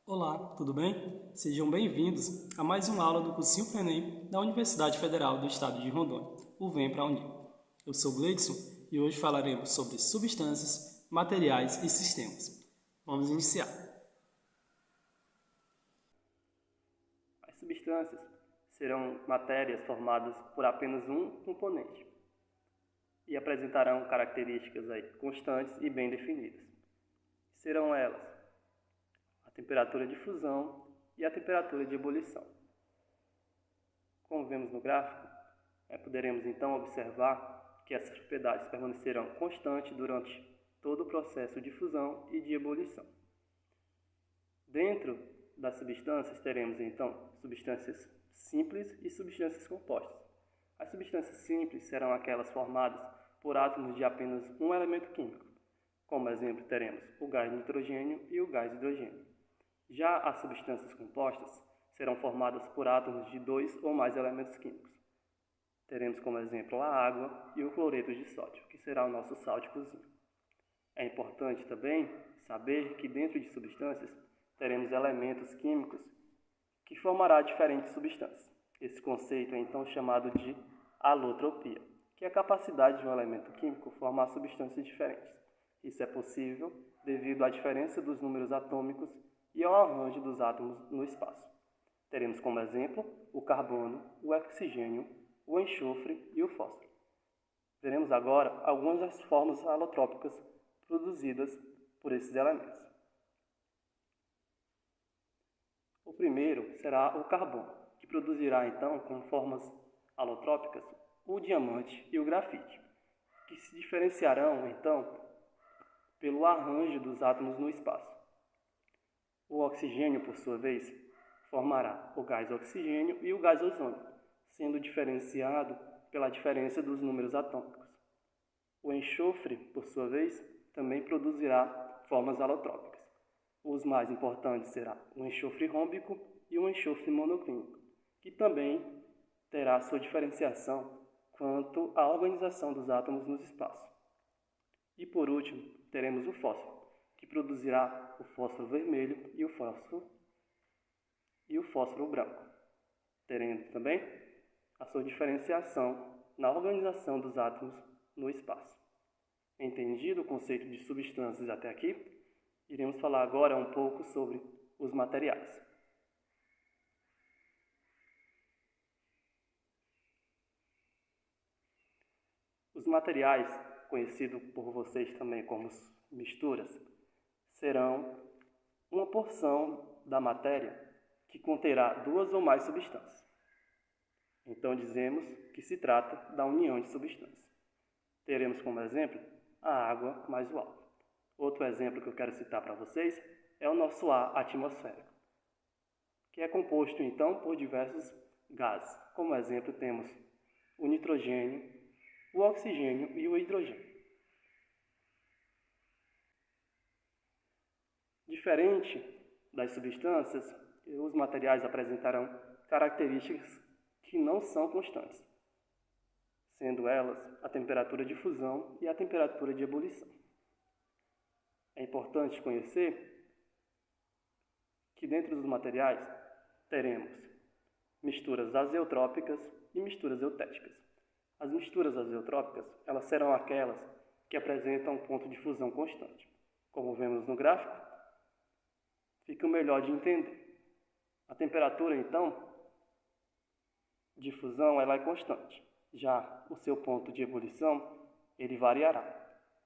Olá, tudo bem? Sejam bem-vindos a mais uma aula do cursinho PENEM da Universidade Federal do Estado de Rondônia, o Vem para Unir. Eu sou Gleidson e hoje falaremos sobre substâncias, materiais e sistemas. Vamos iniciar. As substâncias serão matérias formadas por apenas um componente e apresentarão características constantes e bem definidas. Serão elas a temperatura de fusão e a temperatura de ebulição. Como vemos no gráfico, poderemos então observar que essas propriedades permanecerão constantes durante todo o processo de fusão e de ebulição. Dentro das substâncias teremos então substâncias simples e substâncias compostas. As substâncias simples serão aquelas formadas por átomos de apenas um elemento químico. Como exemplo teremos o gás nitrogênio e o gás hidrogênio. Já as substâncias compostas serão formadas por átomos de dois ou mais elementos químicos. Teremos como exemplo a água e o cloreto de sódio, que será o nosso sal de cozinha. É importante também saber que dentro de substâncias teremos elementos químicos que formará diferentes substâncias. Esse conceito é então chamado de alotropia, que é a capacidade de um elemento químico formar substâncias diferentes. Isso é possível devido à diferença dos números atômicos e ao arranjo dos átomos no espaço. Teremos como exemplo o carbono, o oxigênio, o enxofre e o fósforo. Veremos agora algumas das formas alotrópicas produzidas por esses elementos. O primeiro será o carbono, que produzirá então com formas alotrópicas o diamante e o grafite, que se diferenciarão então pelo arranjo dos átomos no espaço. O oxigênio, por sua vez, formará o gás oxigênio e o gás ozônio, sendo diferenciado pela diferença dos números atômicos. O enxofre, por sua vez, também produzirá formas alotrópicas. Os mais importantes serão o enxofre rômbico e o enxofre monoclínico, que também terá sua diferenciação quanto à organização dos átomos no espaço. E por último, teremos o fósforo, que produzirá o fósforo vermelho e o fósforo branco, terendo também a sua diferenciação na organização dos átomos no espaço. Entendido o conceito de substâncias até aqui, iremos falar agora um pouco sobre os materiais. Os materiais, conhecidos por vocês também como misturas, serão uma porção da matéria que conterá duas ou mais substâncias. Então dizemos que se trata da união de substâncias. Teremos como exemplo a água mais o álcool. Outro exemplo que eu quero citar para vocês é o nosso ar atmosférico, que é composto então por diversos gases. Como exemplo temos o nitrogênio, o oxigênio e o hidrogênio. Diferente das substâncias, os materiais apresentarão características que não são constantes, sendo elas a temperatura de fusão e a temperatura de ebulição. É importante conhecer que dentro dos materiais teremos misturas azeotrópicas e misturas eutéticas. As misturas azeotrópicas, elas serão aquelas que apresentam um ponto de fusão constante. Como vemos no gráfico, fica melhor de entender. A temperatura, então, de fusão ela é constante. Já o seu ponto de ebulição, ele variará.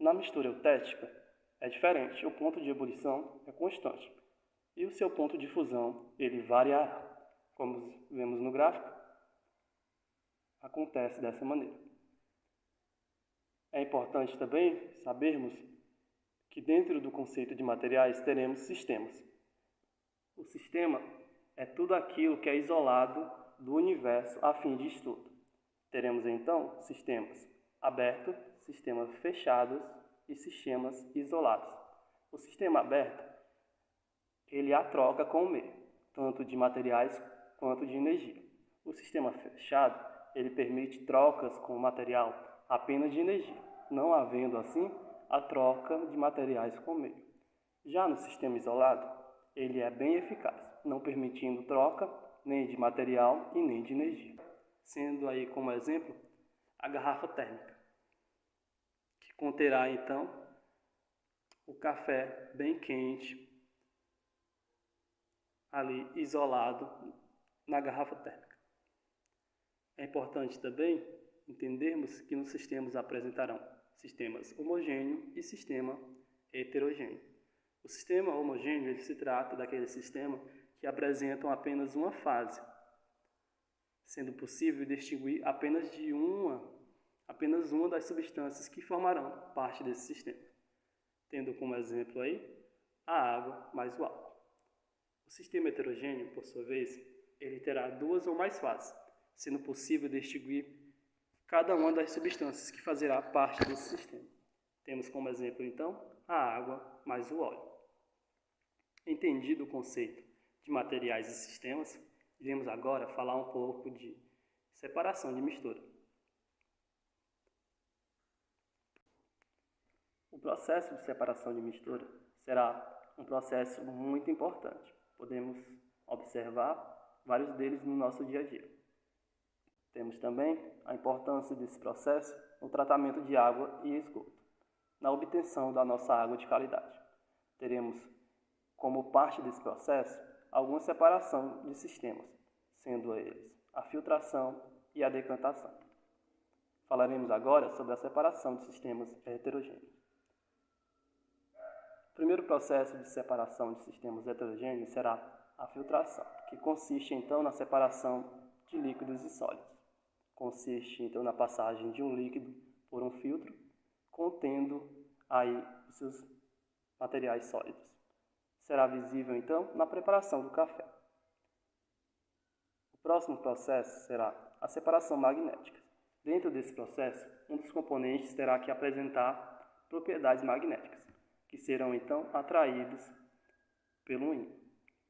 Na mistura eutética, é diferente. O ponto de ebulição é constante. E o seu ponto de fusão, ele variará. Como vemos no gráfico, acontece dessa maneira. É importante também sabermos que dentro do conceito de materiais teremos sistemas. O sistema é tudo aquilo que é isolado do universo a fim de estudo. Teremos então sistemas abertos, sistemas fechados e sistemas isolados. O sistema aberto, ele há troca com o meio, tanto de materiais quanto de energia. O sistema fechado, ele permite trocas com o material apenas de energia, não havendo assim a troca de materiais com o meio. Já no sistema isolado, ele é bem eficaz, não permitindo troca nem de material e nem de energia. Sendo aí como exemplo a garrafa térmica, que conterá então o café bem quente ali isolado na garrafa térmica. É importante também entendermos que nos sistemas apresentarão sistemas homogêneo e sistema heterogêneo. O sistema homogêneo ele se trata daquele sistema que apresentam apenas uma fase, sendo possível distinguir apenas uma das substâncias que formarão parte desse sistema, tendo como exemplo aí a água mais o álcool. O sistema heterogêneo, por sua vez, ele terá duas ou mais fases, sendo possível distinguir cada uma das substâncias que fazerá parte desse sistema. Temos como exemplo, então, a água mais o óleo. Entendido o conceito de materiais e sistemas, iremos agora falar um pouco de separação de mistura. O processo de separação de mistura será um processo muito importante. Podemos observar vários deles no nosso dia a dia. Temos também a importância desse processo no tratamento de água e esgoto, na obtenção da nossa água de qualidade. Teremos como parte desse processo alguma separação de sistemas, sendo eles a filtração e a decantação. Falaremos agora sobre a separação de sistemas heterogêneos. O primeiro processo de separação de sistemas heterogêneos será a filtração, que consiste então na separação de líquidos e sólidos. Consiste então na passagem de um líquido por um filtro, contendo aí os seus materiais sólidos. Será visível então na preparação do café. O próximo processo será a separação magnética. Dentro desse processo, um dos componentes terá que apresentar propriedades magnéticas, que serão então atraídos pelo ímã.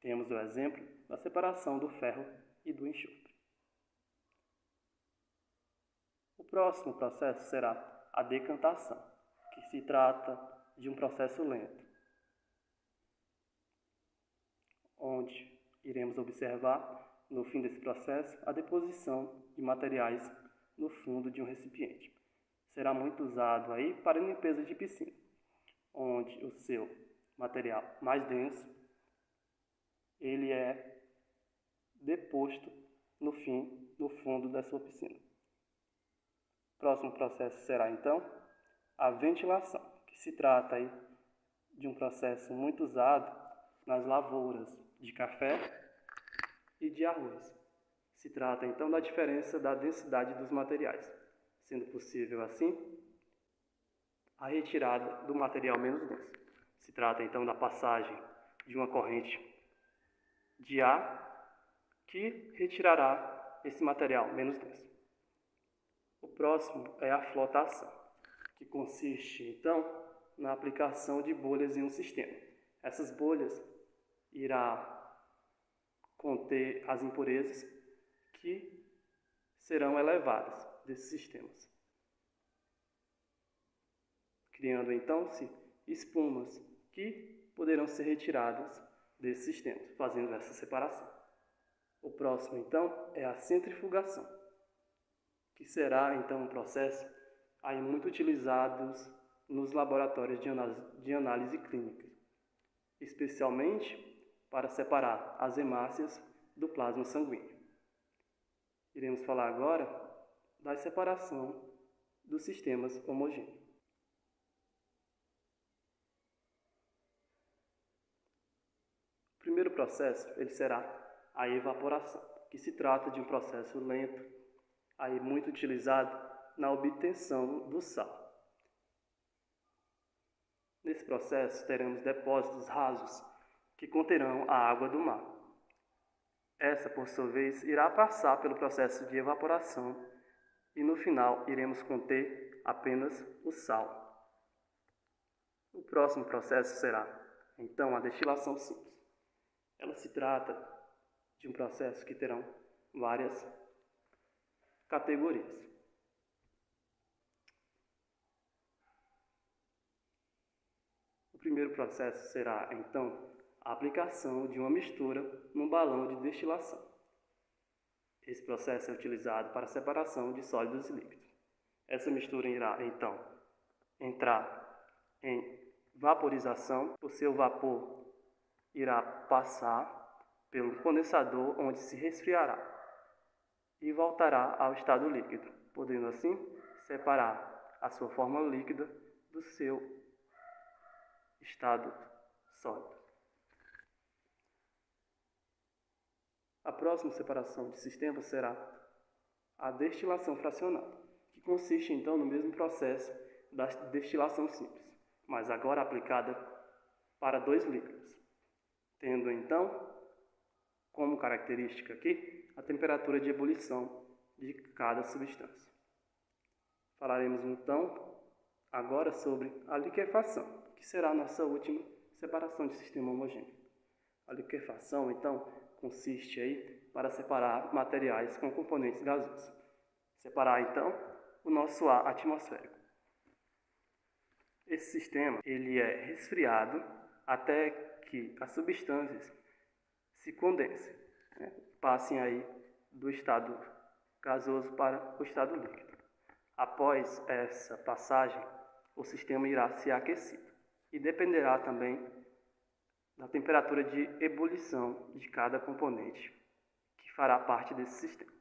Temos o exemplo da separação do ferro e do enxofre. O próximo processo será a decantação, que se trata de um processo lento, onde iremos observar, no fim desse processo, a deposição de materiais no fundo de um recipiente. Será muito usado aí para limpeza de piscina, onde o seu material mais denso ele é deposto no fundo da sua piscina. O próximo processo será então a ventilação, que se trata aí de um processo muito usado nas lavouras de café e de arroz. Se trata então da diferença da densidade dos materiais, sendo possível assim a retirada do material menos denso. Se trata então da passagem de uma corrente de ar que retirará esse material menos denso. O próximo é a flotação, que consiste então na aplicação de bolhas em um sistema. Essas bolhas irá conter as impurezas que serão elevadas desses sistemas, criando então-se espumas que poderão ser retiradas desses sistemas, fazendo essa separação. O próximo então é a centrifugação, que será então um processo aí muito utilizado nos laboratórios de análise clínica, especialmente para separar as hemácias do plasma sanguíneo. Iremos falar agora da separação dos sistemas homogêneos. O primeiro processo ele será a evaporação, que se trata de um processo lento, aí muito utilizado na obtenção do sal. Nesse processo teremos depósitos rasos que conterão a água do mar. Essa, por sua vez, irá passar pelo processo de evaporação e no final iremos conter apenas o sal. O próximo processo será, então, a destilação simples. Ela se trata de um processo que terão várias categorias. O primeiro processo será, então, a aplicação de uma mistura num balão de destilação. Esse processo é utilizado para a separação de sólidos e líquidos. Essa mistura irá, então, entrar em vaporização. O seu vapor irá passar pelo condensador, onde se resfriará e voltará ao estado líquido, podendo assim separar a sua forma líquida do seu estado sólido. A próxima separação de sistemas será a destilação fracionada, que consiste então no mesmo processo da destilação simples, mas agora aplicada para 2 líquidos, tendo então como característica aqui a temperatura de ebulição de cada substância. Falaremos então agora sobre a liquefação, que será a nossa última separação de sistema homogêneo. A liquefação então consiste aí para separar materiais com componentes gasosos. Separar então o nosso ar atmosférico. Esse sistema ele é resfriado até que as substâncias se condensem, passem aí do estado gasoso para o estado líquido. Após essa passagem, o sistema irá ser aquecido e dependerá também da temperatura de ebulição de cada componente que fará parte desse sistema.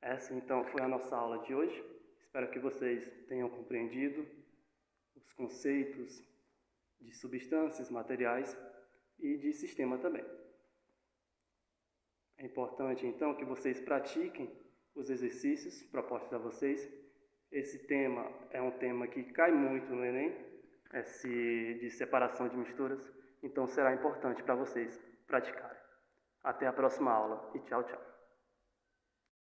Essa então foi a nossa aula de hoje. Espero que vocês tenham compreendido os conceitos de substâncias, materiais e de sistema também. É importante então que vocês pratiquem os exercícios propostos a vocês. Esse tema é um tema que cai muito no Enem, esse de separação de misturas, então será importante para vocês praticarem. Até a próxima aula e tchau, tchau.